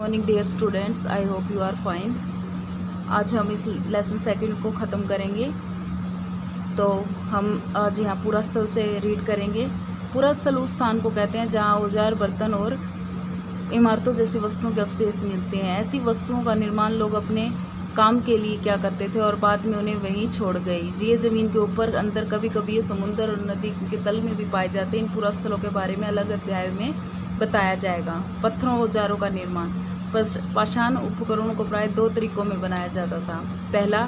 Morning dear students, I hope you are fine. आज हम इस लेसन सेकंड को ख़त्म करेंगे। तो हम आज यहाँ पूरा स्थल से रीड करेंगे। पूरा स्थल उस स्थान को कहते हैं जहाँ औजार, बर्तन और इमारतों जैसी वस्तुओं के अवशेष मिलते हैं। ऐसी वस्तुओं का निर्माण लोग अपने काम के लिए क्या करते थे और बाद में उन्हें वहीं छोड़ गए। ये ज़मीन के ऊपर, अंदर, कभी कभी ये समुद्र और नदी के तल में भी पाए जाते हैं। इन पूरा स्थलों के बारे में अलग अध्याय में बताया जाएगा। पत्थरों औजारों का निर्माण। पाषाण उपकरणों को प्राय दो तरीकों में बनाया जाता था। पहला,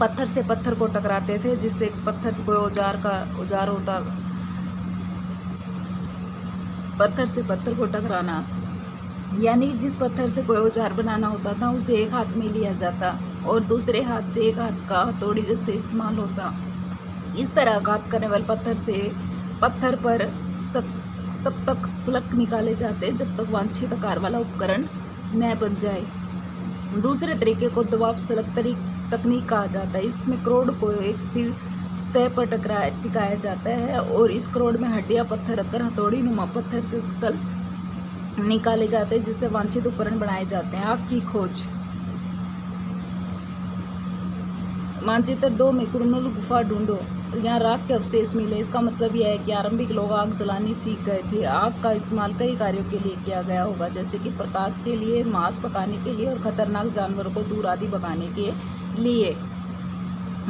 पत्थर से पत्थर को टकराते थे, जिससे पत्थर से कोई औजार होता। पत्थर से पत्थर को टकराना यानी जिस पत्थर से कोई औजार बनाना होता था उसे एक हाथ में लिया जाता और दूसरे हाथ से एक हाथ का हथौड़ी जैसे इस्तेमाल होता। इस तरह आघात करने वाले पत्थर पर तब तक स्लग निकाले जाते जब तक वांछित आकार वाला उपकरण न बन जाए। दूसरे तरीके को दबाव स्लग तकनीक कहा जाता है। इसमें क्रोड को एक स्थिर सतह पर टिकाया जाता है और इस क्रोड में हड्डियां पत्थर रखकर हथौड़ी नुमा पत्थर से स्कल निकाले जाते हैं, जिससे वांछित उपकरण बनाए जाते हैं। आग की खोज। मानचित्र 2 में कुरनूल गुफा ढूंढो। यहाँ राख के अवशेष मिले। इसका मतलब यह है कि आरंभिक लोग आग जलानी सीख गए थे। आग का इस्तेमाल कई कार्यों के लिए किया गया होगा, जैसे कि प्रकाश के लिए, मांस पकाने के लिए और खतरनाक जानवरों को दूर आदि भगाने के लिए।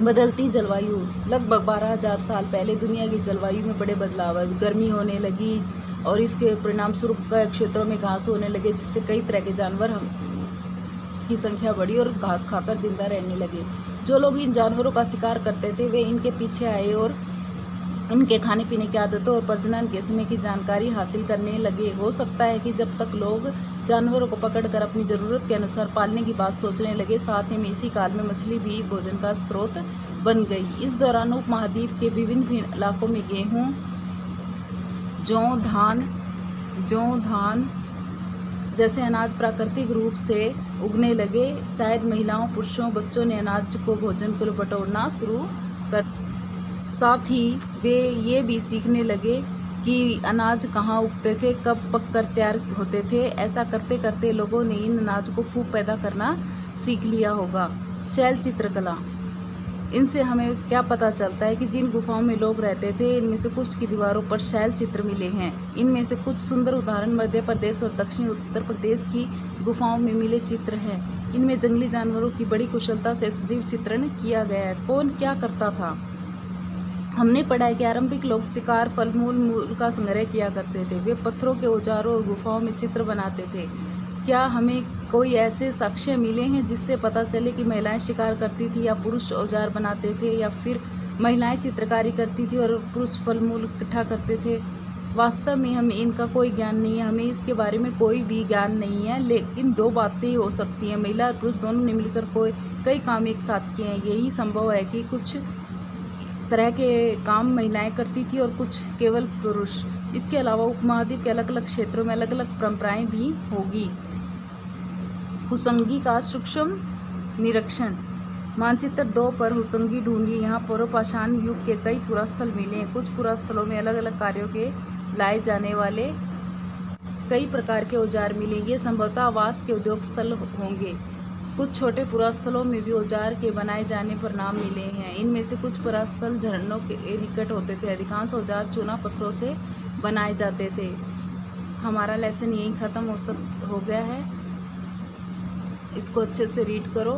बदलती जलवायु। लगभग 12,000 साल पहले दुनिया की जलवायु में बड़े बदलाव हुए। गर्मी होने लगी और इसके परिणाम स्वरूप कई क्षेत्रों में घास होने लगे, जिससे कई तरह के जानवर की संख्या बढ़ी और घास खाकर जिंदा रहने लगे। जो लोग इन जानवरों का शिकार करते थे वे इनके पीछे आए और इनके खाने पीने की आदतों और प्रजनन के समय की जानकारी हासिल करने लगे। हो सकता है कि जब तक लोग जानवरों को पकड़कर अपनी ज़रूरत के अनुसार पालने की बात सोचने लगे, साथ ही में इसी काल में मछली भी भोजन का स्रोत बन गई। इस दौरान उपमहाद्वीप के विभिन्न इलाकों में गेहूँ, जौ, धान जैसे अनाज प्राकृतिक रूप से उगने लगे। शायद महिलाओं, पुरुषों, बच्चों ने अनाज को भोजन को बटोरना शुरू कर। साथ ही वे ये भी सीखने लगे कि अनाज कहाँ उगते थे, कब पककर तैयार होते थे। ऐसा करते करते लोगों ने इन अनाज को खूब पैदा करना सीख लिया होगा। शैल चित्रकला। इनसे हमें क्या पता चलता है कि जिन गुफाओं में लोग रहते थे, इनमें से कुछ की दीवारों पर शैल चित्र मिले हैं। इनमें से कुछ सुंदर उदाहरण मध्य प्रदेश और दक्षिणी उत्तर प्रदेश की गुफाओं में मिले चित्र हैं। इनमें जंगली जानवरों की बड़ी कुशलता से सजीव चित्रण किया गया है। कौन क्या करता था? हमने पढ़ा है कि आरंभिक लोग शिकार, फल मूल का संग्रह किया करते थे। वे पत्थरों के औजारों और गुफाओं में चित्र बनाते थे। क्या हमें कोई ऐसे साक्ष्य मिले हैं जिससे पता चले कि महिलाएं शिकार करती थी या पुरुष औजार बनाते थे, या फिर महिलाएं चित्रकारी करती थी और पुरुष फल मूल इकट्ठा करते थे? वास्तव में हमें इनका कोई ज्ञान नहीं है। हमें इसके बारे में कोई भी ज्ञान नहीं है, लेकिन दो बातें हो सकती हैं। महिला और पुरुष दोनों ने मिलकर कई काम एक साथ किए हैं। यही संभव है कि कुछ तरह के काम महिलाएं करती थी और कुछ केवल पुरुष। इसके अलावा उपमहाद्वीप के अलग अलग क्षेत्रों में अलग अलग परंपराएं भी होगी। हुसंगी का सूक्ष्म निरीक्षण। मानचित्र 2 पर हुसंगी ढूंढिए। यहाँ पूर्व पाषाण युग के कई पुरास्थल मिले हैं। कुछ पुरास्थलों में अलग अलग कार्यों के लाए जाने वाले कई प्रकार के औजार मिले। ये संभवतः आवास के उद्योग स्थल होंगे। कुछ छोटे पुरास्थलों में भी औजार के बनाए जाने पर नाम मिले हैं। इनमें से कुछ पुरास्थल झरनों के निकट होते थे। अधिकांश औजार चूना पत्थरों से बनाए जाते थे। हमारा लेसन यहीं ख़त्म हो गया है। इसको अच्छे से रीड करो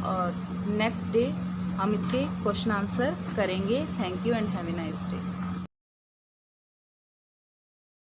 और नेक्स्ट डे हम इसके क्वेश्चन आंसर करेंगे। Thank you and have a nice day.